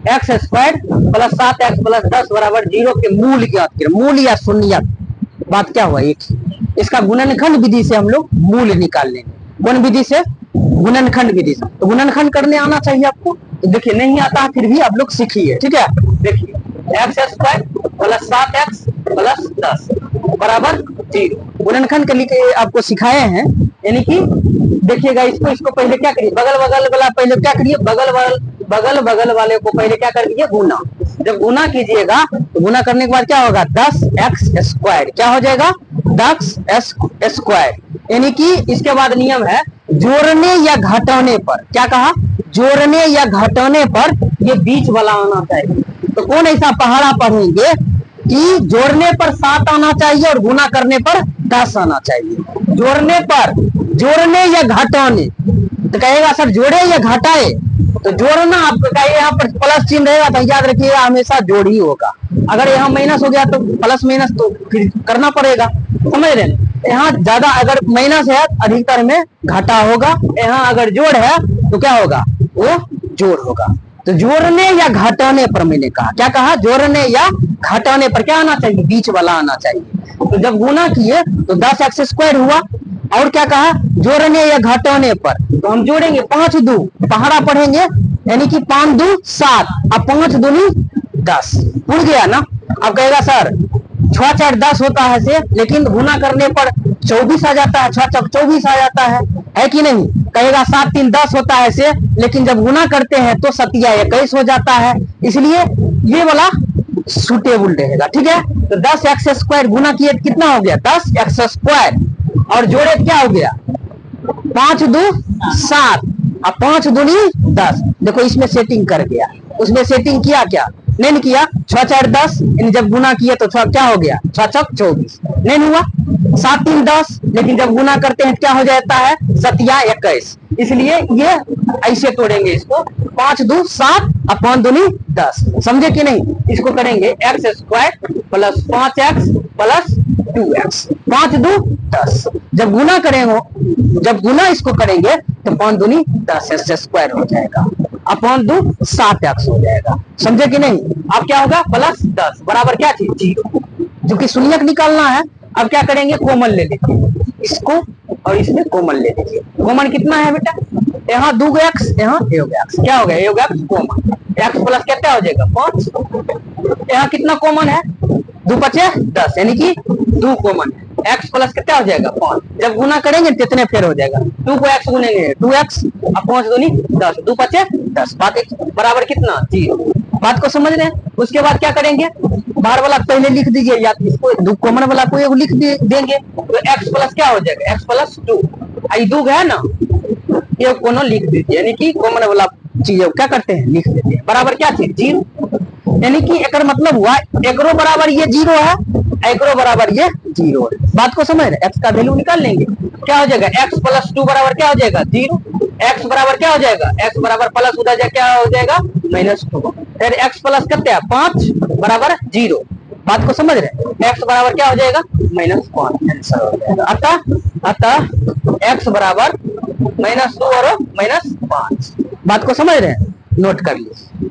X square plus 7x plus 10 बराबर 0 के मूल ज्ञात करें। मूल या शून्य, बात क्या हुआ, एक इसका गुणनखंड विधि से हम लोग मूल निकाल लेंगे। कौन विधि से? गुणनखंड विधि से। तो गुणनखंड करने आना चाहिए आपको। तो देखिए नहीं आता है, फिर भी आप लोग सीखिए, ठीक है। देखिए x square plus 7x plus 10 बराबर 0 गुणनखंड के लिए आपको सिखाए हैं। यानी कि देखिएगा इसको पहले क्या करिए, बगल बगल वाला पहले क्या करिए, बगल वाले को पहले क्या कर दीजिए, गुना। जब गुना कीजिएगा तो गुना करने के बाद क्या होगा, 10x स्क्वायर क्या हो जाएगा, 10x स्क्वायर। यानी कि इसके बाद नियम है जोड़ने या घटाने पर, क्या कहा, जोड़ने या घटाने पर ये बीच वाला आना चाहिए। तो कौन ऐसा पहाड़ा पढ़ेंगे कि जोड़ने पर 7 आना चाहिए और गुना करने पर 10 आना चाहिए। जोड़ने पर, जोड़ने या घटाने, तो कहेगा सर जोड़े या घटाए, तो जोड़ना आपको कहिए, यहाँ पर प्लस चिन्ह रहेगा तो याद रखिएगा हमेशा जोड़ ही होगा। अगर यहाँ माइनस हो गया तो प्लस माइनस तो फिर करना पड़ेगा, समझ रहे हैं। यहाँ ज्यादा अगर माइनस है अधिकतर में घटा होगा, यहाँ अगर जोड़ है तो क्या होगा, वो जोड़ होगा। तो जोड़ने या घटाने पर मैंने कहा, क्या कहा, जोड़ने या घटाने पर क्या आना चाहिए, बीच वाला आना चाहिए। तो जब गुना किए तो 10x स्क्वायर हुआ, और क्या कहा, जोड़ने या घटाने पर तो हम जोड़ेंगे 5 दू पहाड़ा पढ़ेंगे, यानी कि 5 दू 7 अब 5 दूनी 10 उड़ गया ना। अब कहेगा सर 6 4 10 होता है से, लेकिन गुना करने पर 24 आ जाता है, 6 चौक 24 आ जाता है कि नहीं। कहेगा 7 3 10 होता है से, लेकिन जब गुना करते हैं तो 7 21 हो जाता है, इसलिए ये वाला सुटेबल रहेगा, ठीक है। तो 10x स्क्वायर गुना किए कितना हो गया, 10x स्क्वायर, और जोड़े क्या हो गया, 5 दू 7 अब 5 दूनी 10। देखो इसमें सेटिंग कर गया, उसमें सेटिंग किया क्या, नहीं किया। 6 4 10, जब गुना किया तो क्या हो गया, 6 चौक 24 नहीं हुआ। 7 3 10, लेकिन जब गुना करते हैं क्या हो जाता है, 7 21, इसलिए ये ऐसे तोड़ेंगे इसको, 5 दू 7 और 5 दूनी 10, समझे कि नहीं। इसको करेंगे x square plus 5x plus 2x, 5 दू 10। जब गुना करेंगे, जब गुना इसको करेंगे तो 5 दूनी 10 स्क्वायर हो जाएगा, अपॉन 2 7x हो जाएगा, समझे कि नहीं। अब क्या होगा, प्लस 10 बराबर क्या चीज, 0, जो कि शून्यक निकालना है। अब क्या करेंगे, कॉमन ले लीजिए इसको और इसमें कॉमन ले लीजिए। कॉमन कितना है बेटा, यहाँ 2x, यहाँ 1x, क्या हो गया, 1x कॉमन, x प्लस क्या हो जाएगा 5। यहाँ कितना कॉमन है, 2 5 10, यानी कि 2 कॉमन है, x प्लस कितना हो जाएगा 5। जब गुना करेंगे कितने फेर हो जाएगा, 2 को x गुनेंगे 2x और 5 दूनी 10, 2 5 10, बात बराबर कितना 0। बात को समझ रहे हैं। उसके बाद क्या करेंगे, बाहर वाला पहले लिख दीजिए, या इसको कॉमन वाला को एक लिख देंगे, तो x प्लस क्या हो जाएगा, x प्लस 2, आई 2 है ना, ये कोनो लिख दीजिए, यानी कि कॉमन वाला चीज क्या करते हैं, लिख देते हैं, बराबर क्या चीज 0। यानी कि एक मतलब हुआ एकरो बराबर ये 0 है, एकरो बराबर ये 0 है। बात को समझ रहे, x का वैल्यू निकाल लेंगे, क्या हो जाएगा, x प्लस 2 बराबर क्या हो जाएगा 0, x बराबर क्या हो जाएगा, x बराबर प्लस उधर जाए क्या हो जाएगा -2, फिर x प्लस कितने 5 बराबर 0। बात को समझ रहे, x बराबर क्या हो जाएगा -5 आंसर हो जाएगा। अतः x बराबर -2 और -5। बात को समझ रहे हैं, नोट कर लीजिए।